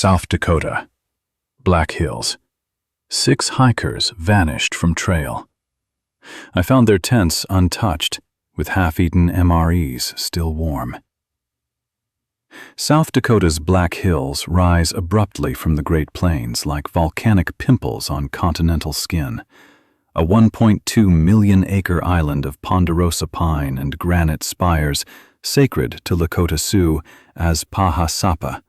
South Dakota. Black Hills. 6 hikers vanished from trail. I found their tents untouched, with half-eaten MREs still warm. South Dakota's Black Hills rise abruptly from the Great Plains like volcanic pimples on continental skin. A 1.2 million acre island of ponderosa pine and granite spires, sacred to Lakota Sioux as Paha Sapa,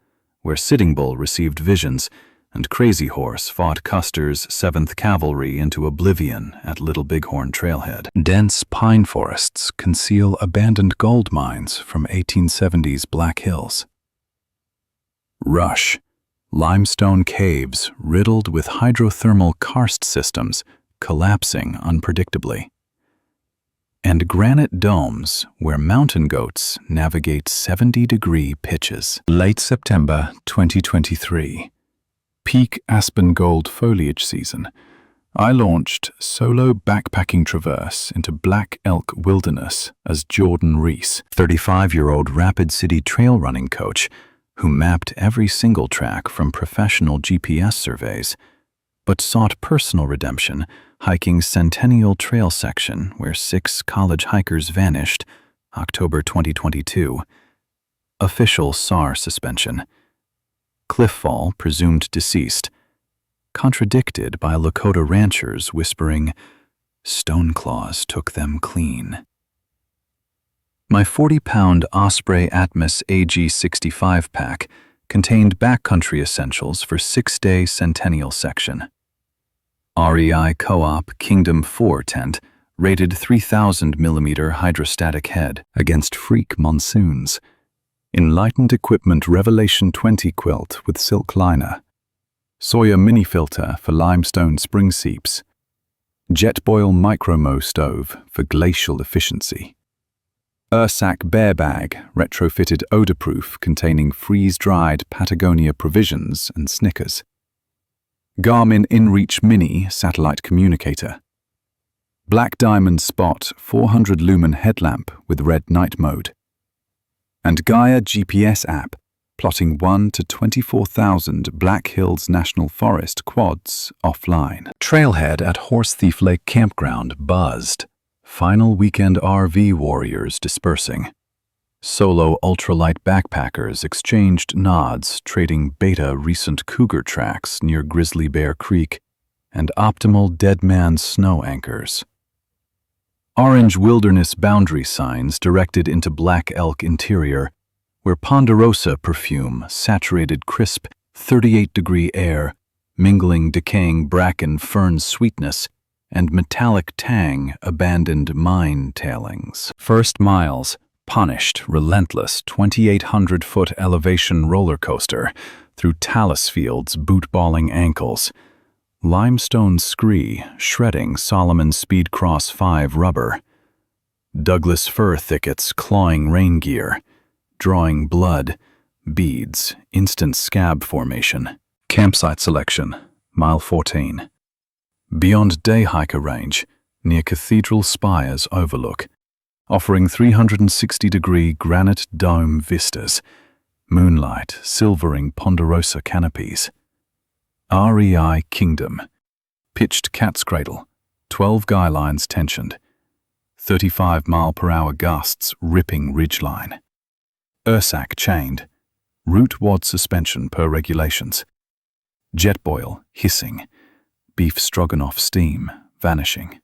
where Sitting Bull received visions and Crazy Horse fought Custer's 7th Cavalry into oblivion at Little Bighorn Trailhead. Dense pine forests conceal abandoned gold mines from 1870s Black Hills. Rush, limestone caves riddled with hydrothermal karst systems collapsing unpredictably. And granite domes where mountain goats navigate 70-degree pitches. Late September 2023. Peak aspen gold foliage season, I launched solo backpacking traverse into Black Elk Wilderness as Jordan Reese, 35-year-old Rapid City trail running coach who mapped every single track from professional GPS surveys, but sought personal redemption hiking Centennial Trail section where 6 college hikers vanished, October 2022. Official SAR suspension. Cliff fall presumed deceased, contradicted by Lakota ranchers whispering, "Stoneclaws took them clean." My 40-pound Osprey Atmos AG65 pack contained backcountry essentials for 6-day Centennial section. REI Co-op Kingdom 4 tent rated 3,000mm hydrostatic head against freak monsoons. Enlightened Equipment Revelation 20 quilt with silk liner. Sawyer mini filter for limestone spring seeps. Jetboil Micromo stove for glacial efficiency. Ursack bear bag retrofitted odor-proof containing freeze-dried Patagonia provisions and Snickers. Garmin InReach Mini satellite communicator. Black Diamond Spot 400 lumen headlamp with red night mode. And Gaia GPS app, plotting 1 to 24,000 Black Hills National Forest quads offline. Trailhead at Horse Thief Lake Campground buzzed. Final weekend RV warriors dispersing. Solo ultralight backpackers exchanged nods, trading beta recent cougar tracks near Grizzly Bear Creek and optimal Dead Man's snow anchors. Orange wilderness boundary signs directed into Black Elk interior, where ponderosa perfume saturated crisp 38-degree air, mingling decaying bracken fern sweetness and metallic tang abandoned mine tailings. First miles, punished, relentless 2,800-foot elevation roller coaster through talus fields boot-balling ankles. Limestone scree shredding Solomon Speed Cross 5 rubber. Douglas fir thickets clawing rain gear, drawing blood, beads, instant scab formation. Campsite selection, mile 14. Beyond day hiker range, near Cathedral Spire's overlook, offering 360-degree granite dome vistas, moonlight silvering ponderosa canopies. REI Kingdom, pitched cat's cradle, 12 guy lines tensioned, 35-mile-per-hour gusts ripping ridgeline. Ursack chained, root wad suspension per regulations. Jetboil hissing, beef stroganoff steam vanishing.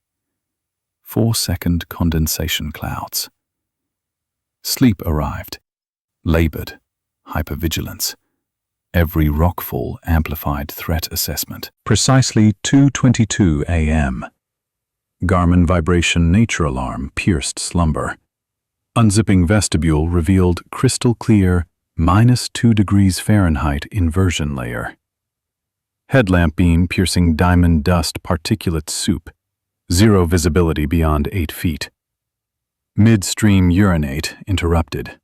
4-second condensation clouds. Sleep arrived, labored, hypervigilance. Every rockfall amplified threat assessment. Precisely 2:22 a.m. Garmin vibration nature alarm pierced slumber. Unzipping vestibule revealed crystal clear -2 degrees Fahrenheit inversion layer. Headlamp beam piercing diamond dust particulate soup. 0 visibility beyond 8 feet. Midstream urinate interrupted.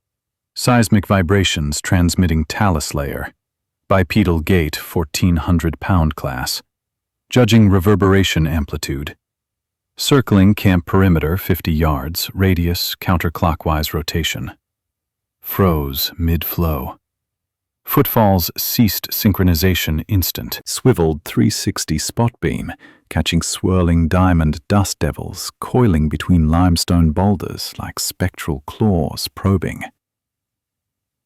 Seismic vibrations transmitting talus layer. Bipedal gate 1,400-pound class. Judging reverberation amplitude. Circling camp perimeter 50 yards, radius counterclockwise rotation. Froze mid-flow. Footfalls ceased synchronization instant. Swiveled 360 spot beam, catching swirling diamond dust devils coiling between limestone boulders like spectral claws probing.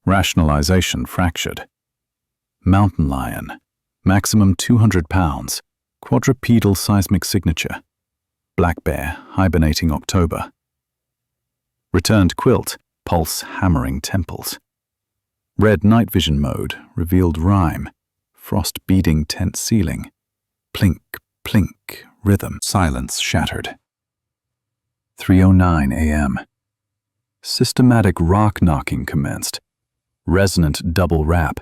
Rationalization fractured. Mountain lion, maximum 200 pounds, quadrupedal seismic signature. Black bear, hibernating October. Returned quilt, pulse hammering temples. Red night vision mode, revealed rhyme, frost beading tent ceiling. Plink, plink, rhythm, silence shattered. 3:09 a.m. Systematic rock knocking commenced. Resonant double rap.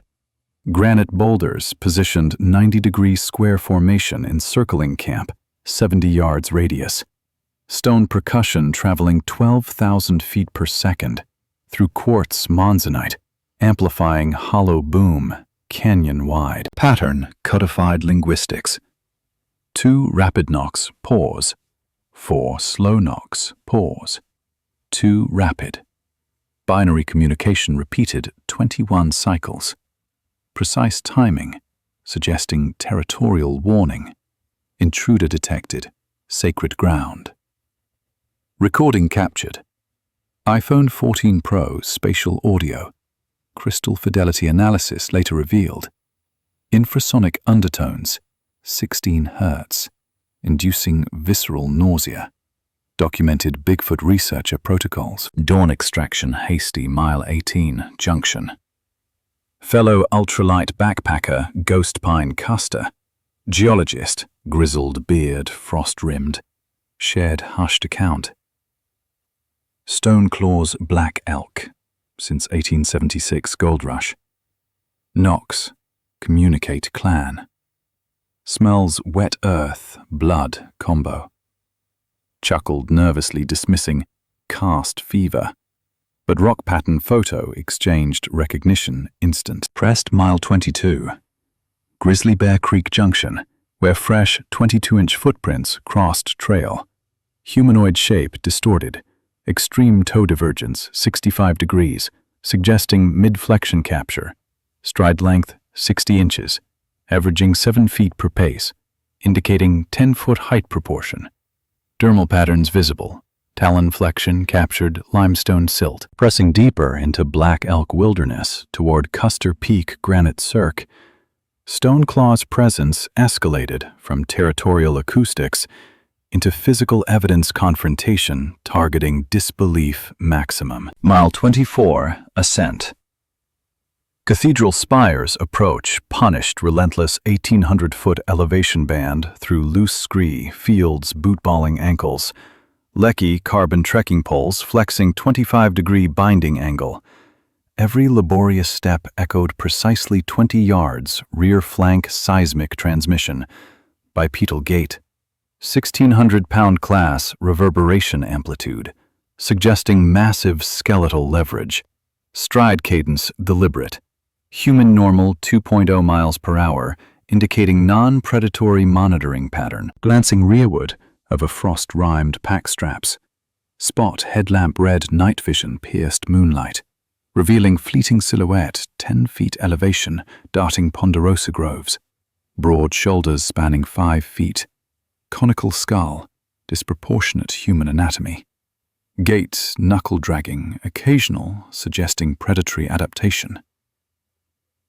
Granite boulders positioned 90-degree square formation encircling camp, 70 yards radius. Stone percussion traveling 12,000 feet per second through quartz monzonite, amplifying hollow boom, canyon-wide. Pattern codified linguistics. 2 rapid knocks, pause. 4 slow knocks, pause. 2 rapid. Binary communication repeated 21 cycles. Precise timing, suggesting territorial warning. Intruder detected, sacred ground. Recording captured. iPhone 14 Pro spatial audio. Crystal fidelity analysis later revealed. Infrasonic undertones, 16 Hz, inducing visceral nausea. Documented Bigfoot researcher protocols. Dawn extraction hasty mile 18 junction. Fellow ultralight backpacker Ghost Pine Custer. Geologist, grizzled beard, frost-rimmed. Shared hushed account. Stoneclaws black elk. Since 1876 gold rush. Knox, communicate clan. Smells wet earth, blood combo. Chuckled nervously dismissing cast fever. But rock pattern photo exchanged recognition instant. Pressed mile 22. Grizzly Bear Creek Junction, where fresh 22-inch footprints crossed trail. Humanoid shape distorted. Extreme toe divergence, 65 degrees, suggesting mid-flexion capture. Stride length, 60 inches, averaging 7 feet per pace, indicating 10-foot height proportion. Dermal patterns visible. Talon flexion captured limestone silt. Pressing deeper into Black Elk Wilderness toward Custer Peak Granite Cirque, Stoneclaws' presence escalated from territorial acoustics into physical evidence confrontation targeting disbelief maximum. Mile 24, ascent. Cathedral spires approach punished relentless 1,800-foot elevation band through loose scree, fields, bootballing ankles. Lecky carbon trekking poles flexing 25-degree binding angle. Every laborious step echoed precisely 20 yards rear flank seismic transmission. Bipedal gate. 1,600-pound class reverberation amplitude, suggesting massive skeletal leverage. Stride cadence deliberate. Human normal 2.0 miles per hour, indicating non-predatory monitoring pattern. Glancing rearward of a frost-rimed pack straps. Spot headlamp red night vision pierced moonlight, revealing fleeting silhouette 10 feet elevation darting ponderosa groves. Broad shoulders spanning 5 feet. Conical skull, disproportionate human anatomy. Gait knuckle-dragging, occasional, suggesting predatory adaptation.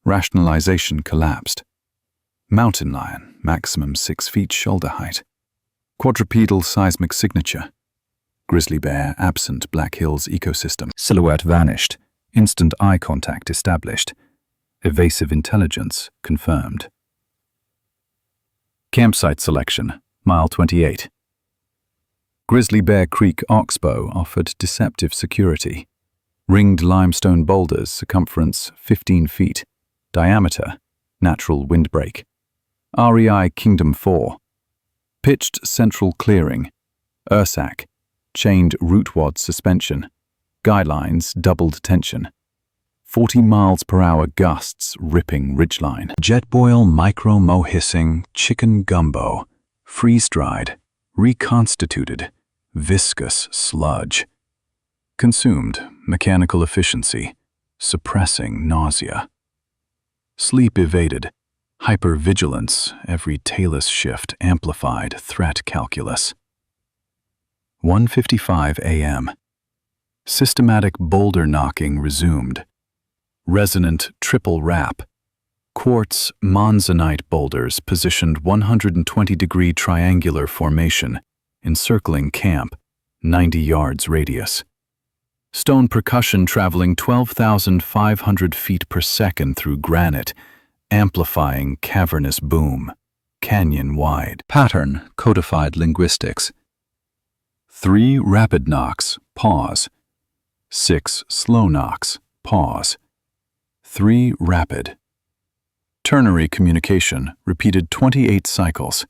Rationalization collapsed. Mountain lion, maximum 6 feet shoulder height. Quadrupedal seismic signature. Grizzly bear absent Black Hills ecosystem. Silhouette vanished. Instant eye contact established. Evasive intelligence confirmed. Campsite selection, mile 28. Grizzly Bear Creek Oxbow offered deceptive security. Ringed limestone boulders, circumference 15 feet. Diameter, natural windbreak. REI Kingdom 4. Pitched central clearing. URSAC, chained rootwad suspension. Guidelines, doubled tension. 40 miles per hour gusts ripping ridgeline. Jetboil micro-mo hissing chicken gumbo. Freeze-dried, reconstituted, viscous sludge. Consumed, mechanical efficiency, suppressing nausea. Sleep evaded. Hypervigilance, every talus shift amplified threat calculus. 1:55 a.m. Systematic boulder knocking resumed. Resonant triple wrap. Quartz monzonite boulders positioned 120-degree triangular formation, encircling camp, 90 yards radius. Stone percussion traveling 12,500 feet per second through granite, amplifying cavernous boom, canyon-wide. Pattern codified linguistics. 3 rapid knocks, pause. 6 slow knocks, pause. 3 rapid. Ternary communication repeated 28 cycles.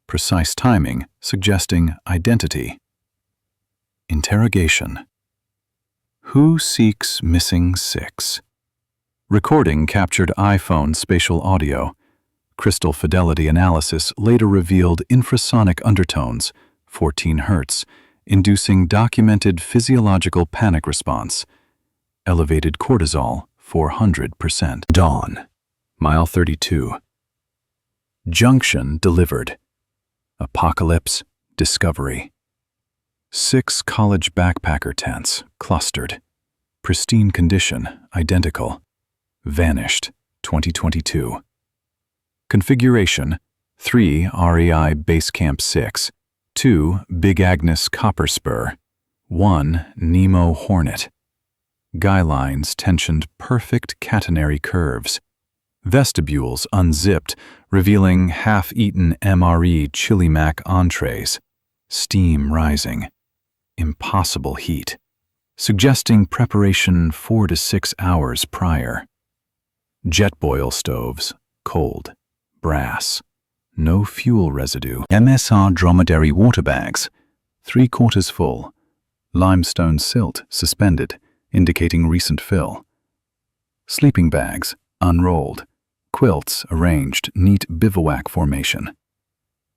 Precise timing suggesting identity. Interrogation. Who seeks missing 6? Recording captured iPhone spatial audio. Crystal fidelity analysis later revealed infrasonic undertones, 14 Hz, inducing documented physiological panic response. Elevated cortisol, 400%. Dawn. Mile 32. Junction delivered. Apocalypse, discovery. 6 college backpacker tents, clustered. Pristine condition, identical. Vanished, 2022. Configuration, 3 REI Basecamp 6, 2 Big Agnes Copper Spur, 1 Nemo Hornet. Guy lines tensioned perfect catenary curves. Vestibules unzipped, revealing half-eaten MRE chili mac entrees. Steam rising. Impossible heat, suggesting preparation 4 to 6 hours prior. Jet boil stoves, cold, brass, no fuel residue. MSR dromedary water bags, 3/4 full. Limestone silt suspended, indicating recent fill. Sleeping bags, unrolled. Quilts arranged, neat bivouac formation.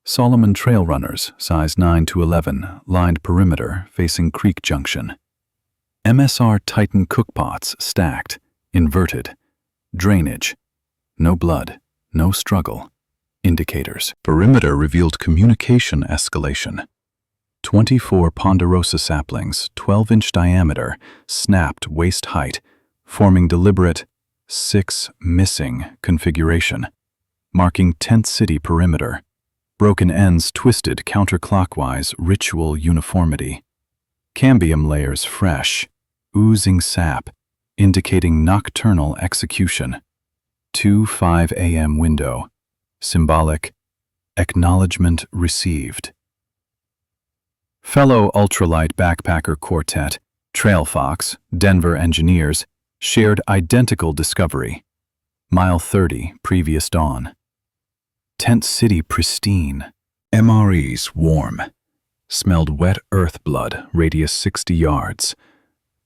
Solomon trail runners, size 9 to 11, lined perimeter facing Creek Junction. MSR Titan cookpots stacked, inverted. Drainage. No blood, no struggle. Indicators. Perimeter revealed communication escalation. 24 ponderosa saplings, 12-inch diameter, snapped waist height, forming deliberate 6 missing configuration, marking tent city perimeter. Broken ends twisted counterclockwise, ritual uniformity. Cambium layers fresh, oozing sap, indicating nocturnal execution. 2:05 a.m. window, symbolic, acknowledgement received. Fellow ultralight backpacker quartet, Trail Fox, Denver engineers, shared identical discovery. Mile 30, previous dawn. Tent city pristine. MREs warm. Smelled wet earth blood, radius 60 yards.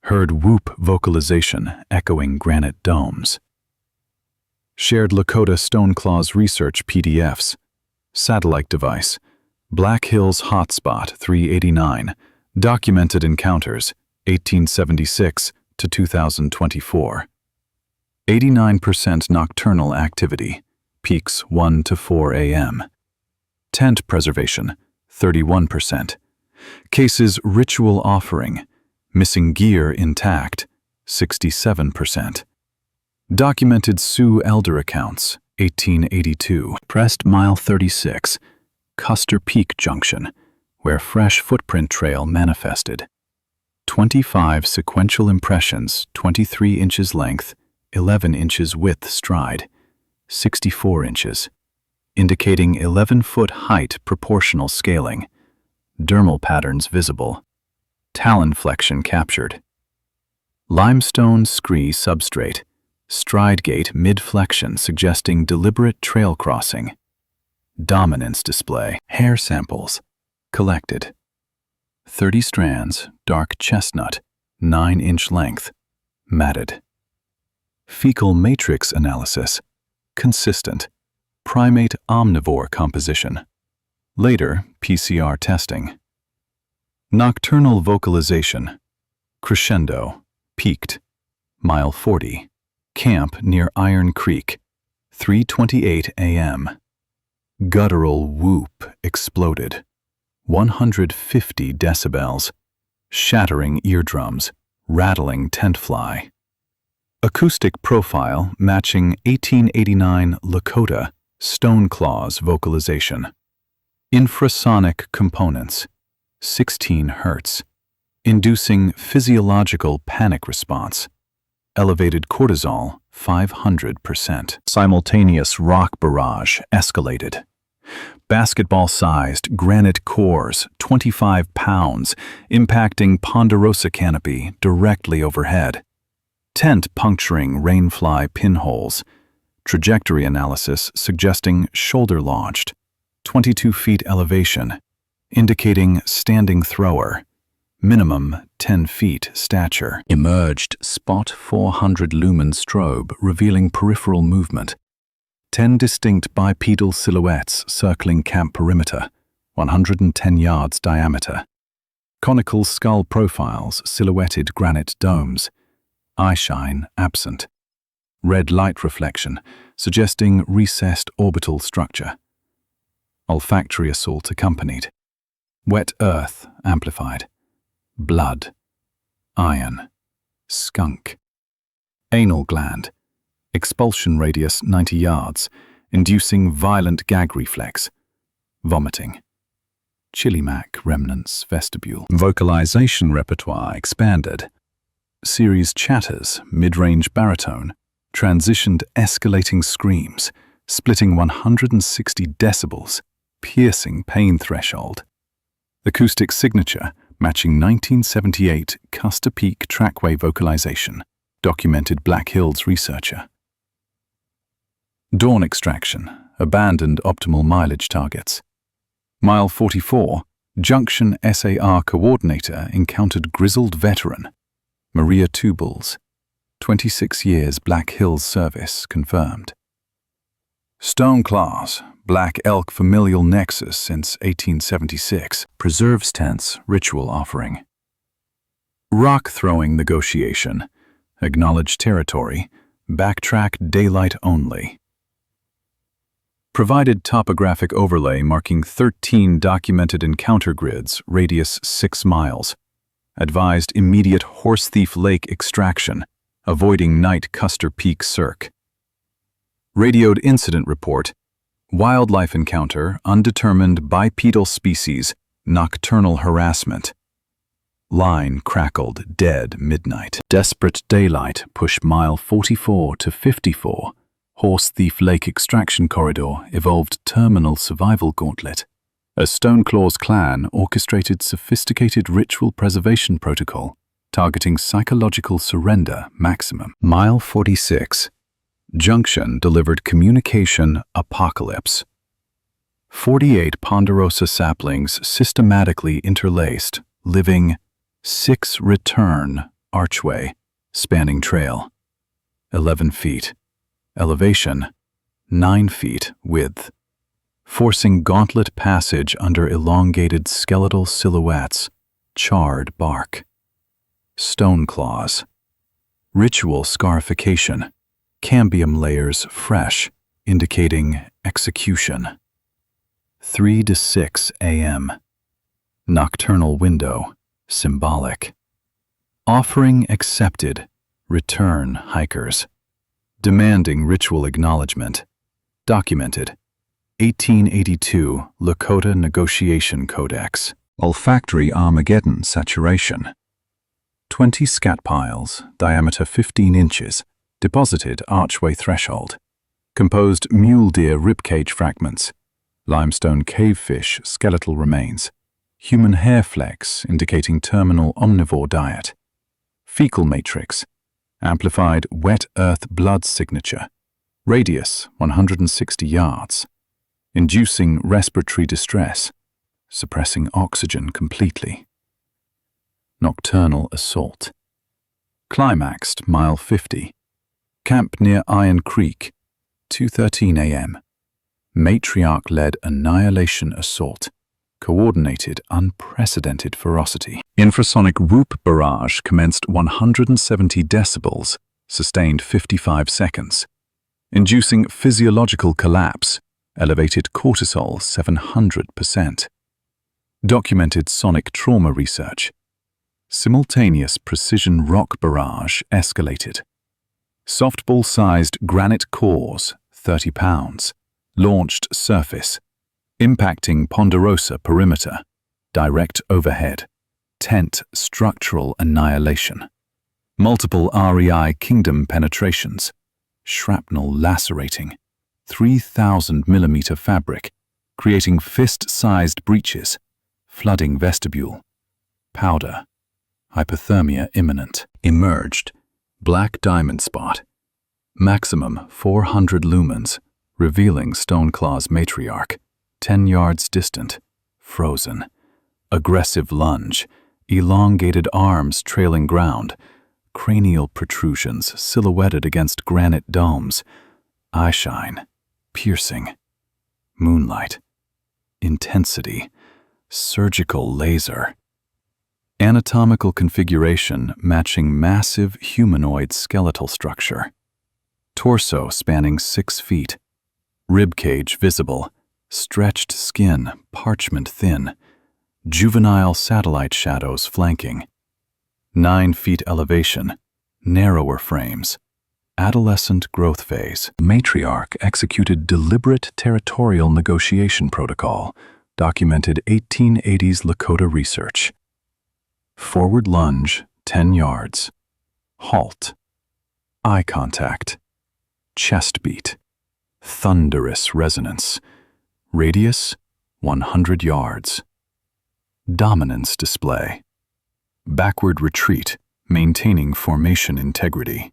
Heard whoop vocalization echoing granite domes. Shared Lakota Stoneclaws research PDFs. Satellite device. Black Hills Hotspot 389. Documented encounters 1876 to 2024. 89% nocturnal activity. Peaks 1 to 4 a.m. Tent preservation, 31%. Cases ritual offering, missing gear intact, 67%. Documented Sioux elder accounts, 1882. Pressed Mile 36, Custer Peak Junction, where fresh footprint trail manifested. 25 sequential impressions, 23 inches length, 11 inches width stride. 64 inches, indicating 11-foot height proportional scaling. Dermal patterns visible. Talon flexion captured. Limestone scree substrate. Stride gate mid-flexion suggesting deliberate trail crossing. Dominance display. Hair samples. Collected. 30 strands, dark chestnut, 9-inch length. Matted. Fecal matrix analysis. Consistent. Primate omnivore composition. Later, PCR testing. Nocturnal vocalization. Crescendo. Peaked. Mile 40. Camp near Iron Creek. 3:28 a.m. Guttural whoop exploded. 150 decibels. Shattering eardrums. Rattling tent fly. Acoustic profile matching 1889 Lakota Stoneclaws vocalization. Infrasonic components. 16 Hz. Inducing physiological panic response. Elevated cortisol, 500%. Simultaneous rock barrage escalated. Basketball-sized granite cores, 25 pounds, impacting ponderosa canopy directly overhead. Tent puncturing rainfly pinholes. Trajectory analysis suggesting shoulder-launched. 22 feet elevation, indicating standing thrower. Minimum 10 feet stature. Emerged spot 400 lumen strobe revealing peripheral movement. 10 distinct bipedal silhouettes circling camp perimeter, 110 yards diameter. Conical skull profiles silhouetted granite domes. Eyeshine absent. Red light reflection, suggesting recessed orbital structure. Olfactory assault accompanied. Wet earth amplified. Blood. Iron. Skunk. Anal gland. Expulsion radius 90 yards, inducing violent gag reflex. Vomiting. Chilimac remnants vestibule. Vocalization repertoire expanded. Series chatters, mid-range baritone, transitioned escalating screams, splitting 160 decibels, piercing pain threshold. Acoustic signature matching 1978 Custer Peak trackway vocalization, documented Black Hills researcher. Dawn extraction, abandoned optimal mileage targets. Mile 44, Junction SAR coordinator encountered grizzled veteran. Maria Tubles, 26 years Black Hills service confirmed. Stoneclaws, Black Elk familial nexus since 1876, preserves tents, ritual offering. Rock throwing negotiation, acknowledged territory, backtrack daylight only. Provided topographic overlay marking 13 documented encounter grids, radius 6 miles. Advised immediate Horse Thief Lake extraction, avoiding night Custer Peak circ. Radioed incident report. Wildlife encounter, undetermined bipedal species, nocturnal harassment. Line crackled, dead midnight. Desperate daylight push mile 44 to 54. Horse Thief Lake extraction corridor evolved terminal survival gauntlet. A Stoneclaws clan orchestrated sophisticated ritual preservation protocol, targeting psychological surrender maximum. Mile 46. Junction delivered communication apocalypse. 48 ponderosa saplings systematically interlaced, living 6 return archway, spanning trail. 11 feet. Elevation, 9 feet width. Forcing gauntlet passage under elongated skeletal silhouettes, charred bark. Stoneclaws. Ritual scarification. Cambium layers fresh, indicating execution. 3 to 6 a.m. Nocturnal window, symbolic. Offering accepted, return hikers. Demanding ritual acknowledgement. Documented. 1882 Lakota Negotiation Codex. Olfactory Armageddon saturation. 20 scat piles, diameter 15 inches, deposited archway threshold. Composed mule deer ribcage fragments. Limestone cavefish skeletal remains. Human hair flecks indicating terminal omnivore diet. Fecal matrix. Amplified wet earth blood signature. Radius 160 yards. Inducing respiratory distress, suppressing oxygen completely. Nocturnal assault. Climaxed mile 50. Camp near Iron Creek, 2:13 a.m. Matriarch-led annihilation assault. Coordinated unprecedented ferocity. Infrasonic whoop barrage commenced 170 decibels, sustained 55 seconds. inducing physiological collapse, elevated cortisol 700%. Documented sonic trauma research. Simultaneous precision rock barrage escalated. Softball-sized granite cores, 30 pounds, launched surface, impacting ponderosa perimeter, direct overhead, tent structural annihilation. Multiple REI kingdom penetrations, shrapnel lacerating, 3,000 millimeter fabric, creating fist-sized breaches, flooding vestibule. Powder, hypothermia imminent. Emerged, black diamond spot, maximum 400 lumens, revealing Stoneclaws matriarch, 10 yards distant, frozen. Aggressive lunge, elongated arms trailing ground, cranial protrusions silhouetted against granite domes, eyeshine, piercing, moonlight, intensity, surgical laser. Anatomical configuration matching massive humanoid skeletal structure. Torso spanning 6 feet, ribcage visible, stretched skin parchment thin, juvenile satellite shadows flanking. 9 feet elevation, narrower frames, adolescent growth phase. Matriarch executed deliberate territorial negotiation protocol, documented 1880s Lakota research. Forward lunge, 10 yards. Halt. Eye contact. Chest beat. Thunderous resonance. Radius, 100 yards. Dominance display. Backward retreat, maintaining formation integrity.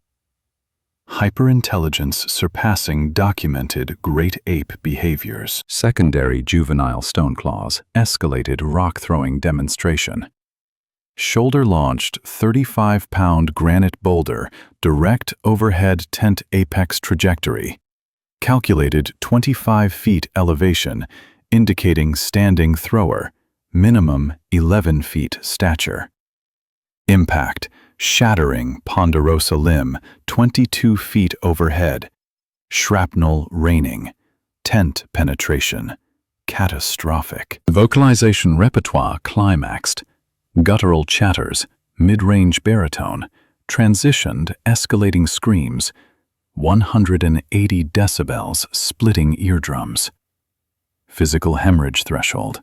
Hyperintelligence surpassing documented great ape behaviors. Secondary juvenile Stoneclaws escalated rock-throwing demonstration. Shoulder-launched 35-pound granite boulder, direct overhead tent apex trajectory. Calculated 25 feet elevation, indicating standing thrower, minimum 11 feet stature. Impact, shattering ponderosa limb, 22 feet overhead. Shrapnel raining, tent penetration, catastrophic. Vocalization repertoire climaxed. Guttural chatters, mid-range baritone, transitioned escalating screams, 180 decibels splitting eardrums. Physical hemorrhage threshold.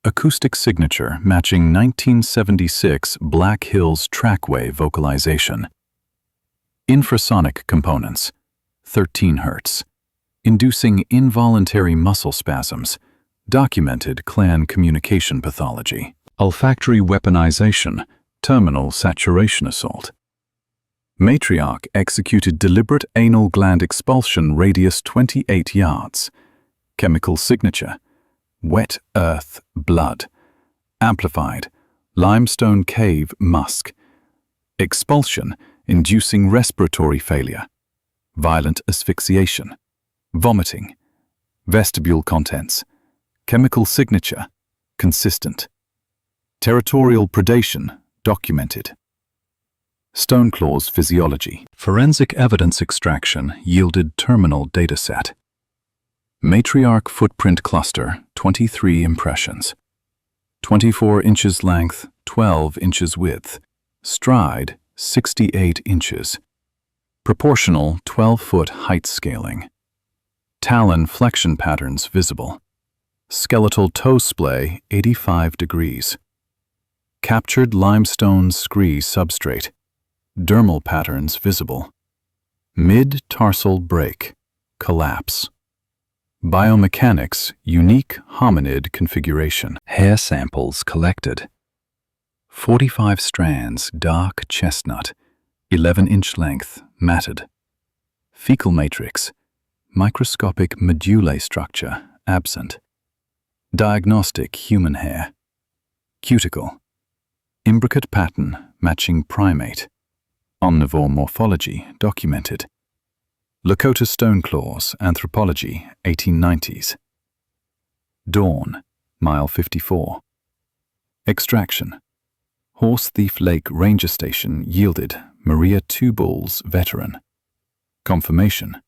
Acoustic signature matching 1976 Black Hills trackway vocalization. Infrasonic components, 13 Hz, inducing involuntary muscle spasms, documented clan communication pathology. Olfactory weaponization, terminal saturation assault. Matriarch executed deliberate anal gland expulsion radius 28 yards. Chemical signature, wet earth blood. Amplified, limestone cave musk. Expulsion, inducing respiratory failure. Violent asphyxiation. Vomiting. Vestibule contents. Chemical signature, consistent. Territorial predation, documented. Stoneclaws physiology. Forensic evidence extraction yielded terminal dataset. Matriarch footprint cluster, 23 impressions. 24 inches length, 12 inches width. Stride, 68 inches. Proportional 12-foot height scaling. Talon flexion patterns visible. Skeletal toe splay, 85 degrees. Captured limestone scree substrate. Dermal patterns visible. Mid-tarsal break. Collapse. Biomechanics, unique hominid configuration. Hair samples collected. 45 strands, dark chestnut. 11-inch length, matted. Fecal matrix. Microscopic medullae structure, absent. Diagnostic human hair. Cuticle. Imbricate pattern matching primate. Omnivore morphology documented. Lakota Stoneclaws, Anthropology, 1890s. Dawn, mile 54. Extraction. Horse Thief Lake Ranger Station yielded Maria Two Bulls veteran. Confirmation.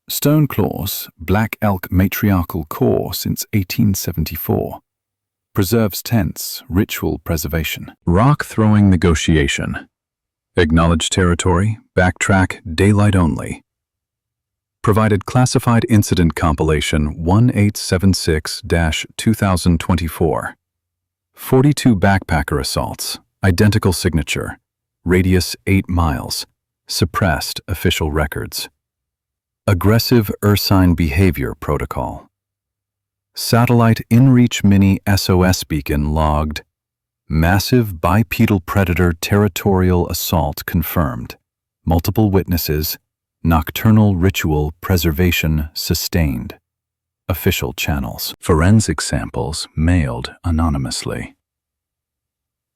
Stoneclaws, black elk matriarchal core since 1874. Preserves tents, ritual preservation. Rock throwing negotiation. Acknowledge territory, backtrack, daylight only. Provided classified incident compilation 1876-2024. 42 backpacker assaults, identical signature, radius 8 miles, suppressed official records. Aggressive ursine behavior protocol. Satellite InReach Mini SOS beacon logged. Massive bipedal predator territorial assault confirmed. Multiple witnesses. Nocturnal ritual preservation sustained. Official channels. Forensic samples mailed anonymously.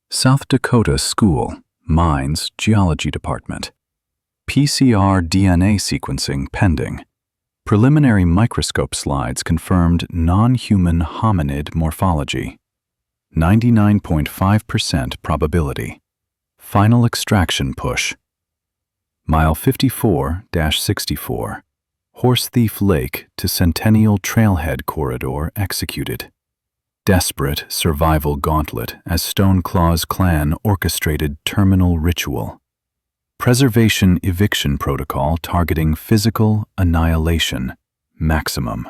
South Dakota School, Mines Geology Department. PCR DNA sequencing pending. Preliminary microscope slides confirmed non-human hominid morphology. 99.5% probability. Final extraction push. Mile 54-64. Horse Thief Lake to Centennial Trailhead Corridor executed. Desperate survival gauntlet as Stoneclaws clan orchestrated terminal ritual. Preservation eviction protocol targeting physical annihilation, maximum.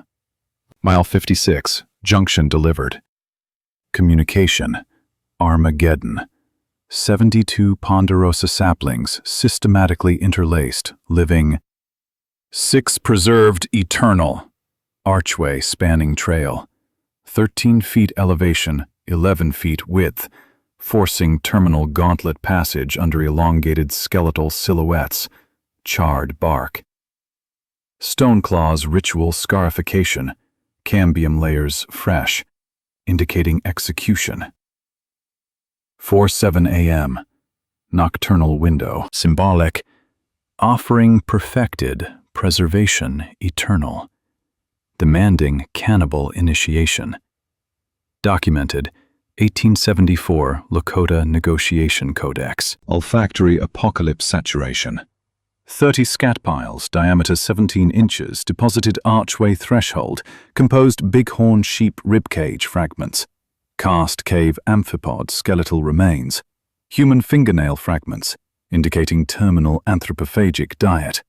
Mile 56, junction delivered. Communication, Armageddon. 72 ponderosa saplings systematically interlaced, living. 6 preserved eternal. Archway spanning trail. 13 feet elevation, 11 feet width. Forcing terminal gauntlet passage under elongated skeletal silhouettes, charred bark. Stoneclaws ritual scarification, cambium layers fresh, indicating execution. 4:07 a.m. Nocturnal window, symbolic, offering perfected, preservation eternal, demanding cannibal initiation. Documented 1874 Lakota Negotiation Codex. Olfactory apocalypse saturation. 30 scat piles, diameter 17 inches, deposited archway threshold, composed bighorn sheep ribcage fragments. Cast cave amphipod skeletal remains. Human fingernail fragments, indicating terminal anthropophagic diet.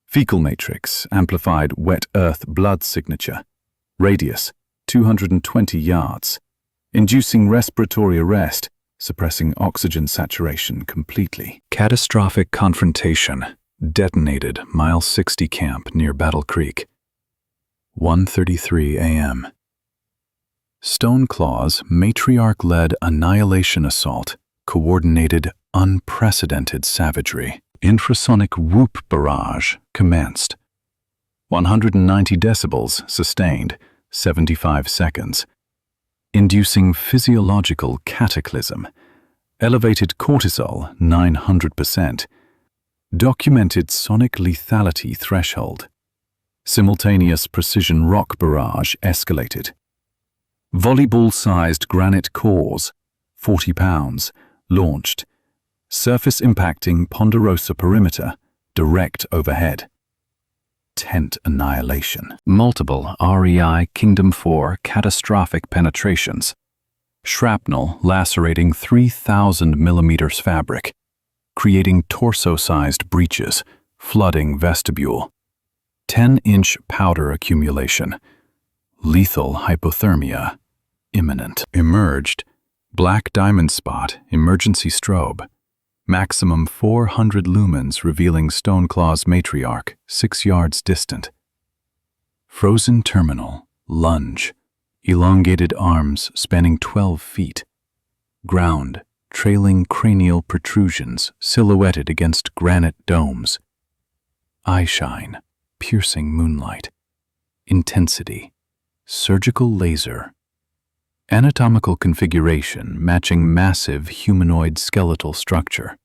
Fecal matrix, amplified wet earth blood signature. Radius, 220 yards. Inducing respiratory arrest, suppressing oxygen saturation completely. Catastrophic confrontation, detonated mile 60 camp near Battle Creek. 1:33 a.m. Stoneclaws matriarch-led annihilation assault, coordinated unprecedented savagery. Infrasonic whoop barrage commenced. 190 decibels sustained, 75 seconds. Inducing physiological cataclysm. Elevated cortisol 900%. Documented sonic lethality threshold. Simultaneous precision rock barrage escalated. Volleyball-sized granite cores, 40 pounds, launched. Surface impacting ponderosa perimeter, direct overhead. Tent annihilation. Multiple REI Kingdom 4 catastrophic penetrations. Shrapnel lacerating 3,000 millimeters fabric, creating torso-sized breaches, flooding vestibule. 10-inch powder accumulation. Lethal hypothermia. Imminent. Emerged. Black diamond spot, emergency strobe. Maximum 400 lumens revealing Stoneclaws matriarch, 6 yards distant. Frozen terminal, lunge. Elongated arms spanning 12 feet. Ground, trailing cranial protrusions silhouetted against granite domes. Eye shine, piercing moonlight. Intensity, surgical laser. Anatomical configuration matching massive humanoid skeletal structure.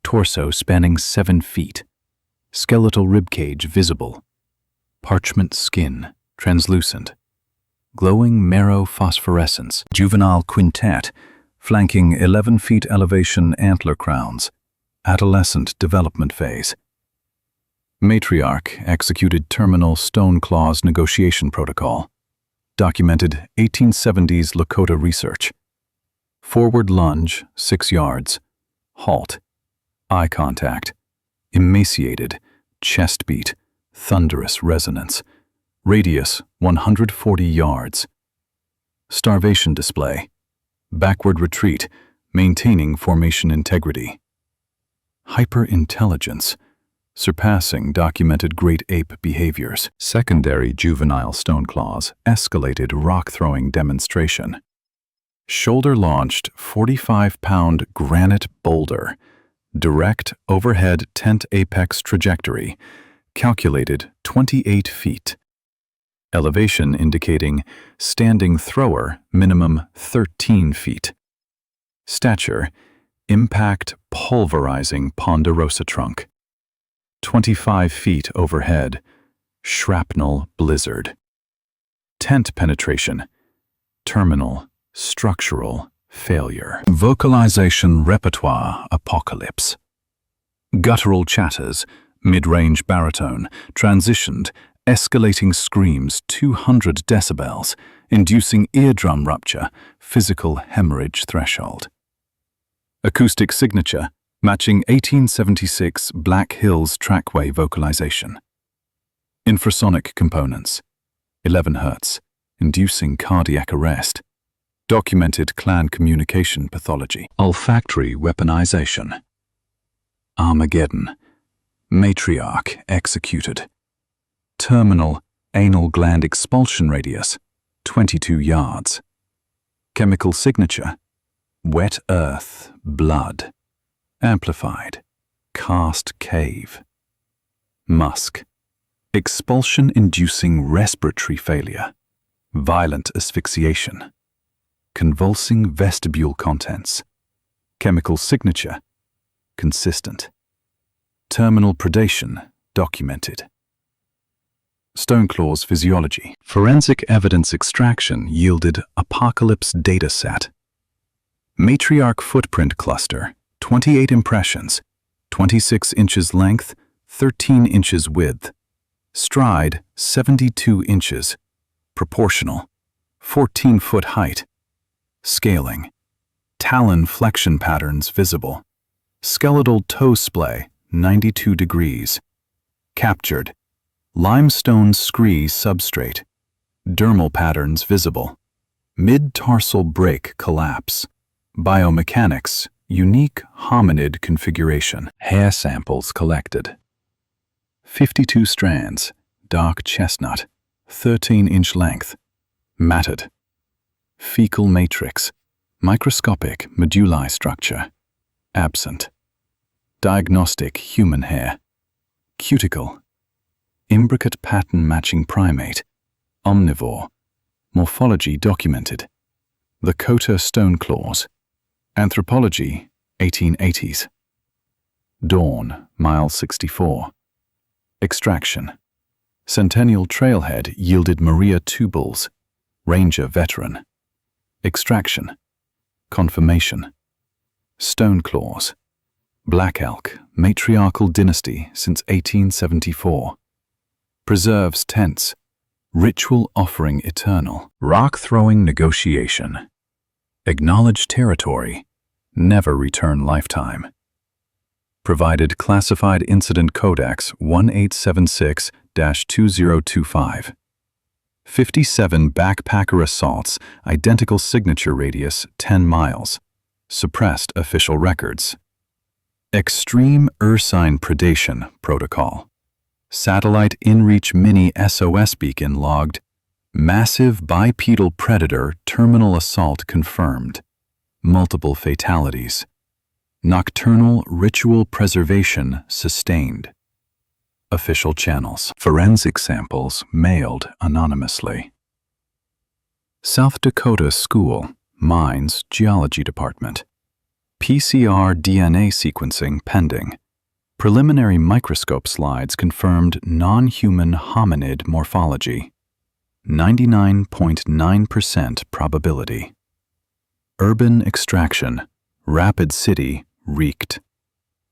Torso spanning 7 feet. Skeletal ribcage visible. Parchment skin, translucent. Glowing marrow phosphorescence. Juvenile quintet, flanking 11 feet elevation antler crowns. Adolescent development phase. Matriarch executed terminal Stoneclaws negotiation protocol. Documented 1870s Lakota research. Forward lunge, 6 yards. Halt. Eye contact. Emaciated. Chest beat. Thunderous resonance. Radius, 140 yards. Starvation display. Backward retreat, maintaining formation integrity. Hyperintelligence. Surpassing documented great ape behaviors. Secondary juvenile Stoneclaws escalated rock-throwing demonstration. Shoulder-launched 45-pound granite boulder. Direct overhead tent apex trajectory. Calculated 28 feet. Elevation indicating standing thrower minimum 13 feet. Stature, impact pulverizing ponderosa trunk. 25 feet overhead, shrapnel blizzard. Tent penetration, terminal, structural failure. Vocalization repertoire apocalypse. Guttural chatters, mid-range baritone, transitioned, escalating screams 200 decibels, inducing eardrum rupture, physical hemorrhage threshold. Acoustic signature, matching 1876 Black Hills trackway vocalization. Infrasonic components, 11 Hz, inducing cardiac arrest. Documented clan communication pathology. Olfactory weaponization. Armageddon. Matriarch executed. Terminal anal gland expulsion radius, 22 yards. Chemical signature, wet earth, blood. Amplified, cast cave. Musk, expulsion-inducing respiratory failure, violent asphyxiation. Convulsing vestibule contents. Chemical signature, consistent. Terminal predation, documented. Stoneclaws physiology. Forensic evidence extraction yielded apocalypse dataset. Matriarch footprint cluster, 28 impressions, 26 inches length, 13 inches width. Stride, 72 inches. Proportional, 14-foot height. Scaling. Talon flexion patterns visible. Skeletal toe splay, 92 degrees. Captured. Limestone scree substrate. Dermal patterns visible. Mid-tarsal break collapse. Biomechanics, unique hominid configuration. Hair samples collected. 52 strands, dark chestnut, 13-inch length. Matted. Fecal matrix, microscopic medullae structure. Absent. Diagnostic human hair. Cuticle. Imbricate pattern matching primate. Omnivore. Morphology documented. Lakota Stoneclaws. Anthropology, 1880s. Dawn, mile 64. Extraction. Centennial trailhead yielded Maria tubules. Ranger veteran. Extraction. Confirmation. Stoneclaws. Black elk, matriarchal dynasty since 1874. Preserves tents. Ritual offering eternal. Rock-throwing negotiation. Acknowledge territory. Never return lifetime. Provided classified incident codex 1876-2025. 57 backpacker assaults, identical signature radius 10 miles. Suppressed official records. Extreme ursine predation protocol. Satellite inReach mini SOS beacon logged. Massive bipedal predator terminal assault confirmed. Multiple fatalities. Nocturnal ritual preservation sustained. Official channels. Forensic samples mailed anonymously. South Dakota School, Mines Geology Department. PCR DNA sequencing pending. Preliminary microscope slides confirmed non-human hominid morphology. 99.9% probability. Urban extraction. Rapid City reeked.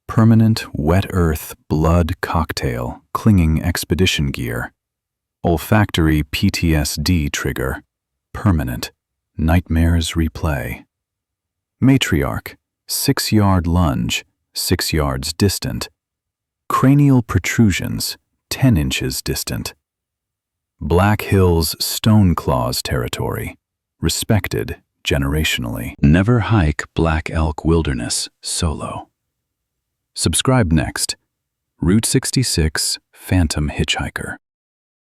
Permanent wet earth blood cocktail clinging expedition gear. Olfactory PTSD trigger. Permanent. Nightmares replay. Matriarch. 6-yard lunge, 6 yards distant. Cranial protrusions, 10 inches distant. Black Hills Stoneclaws territory. Respected generationally. Never hike Black Elk Wilderness solo. Subscribe next. Route 66 Phantom Hitchhiker.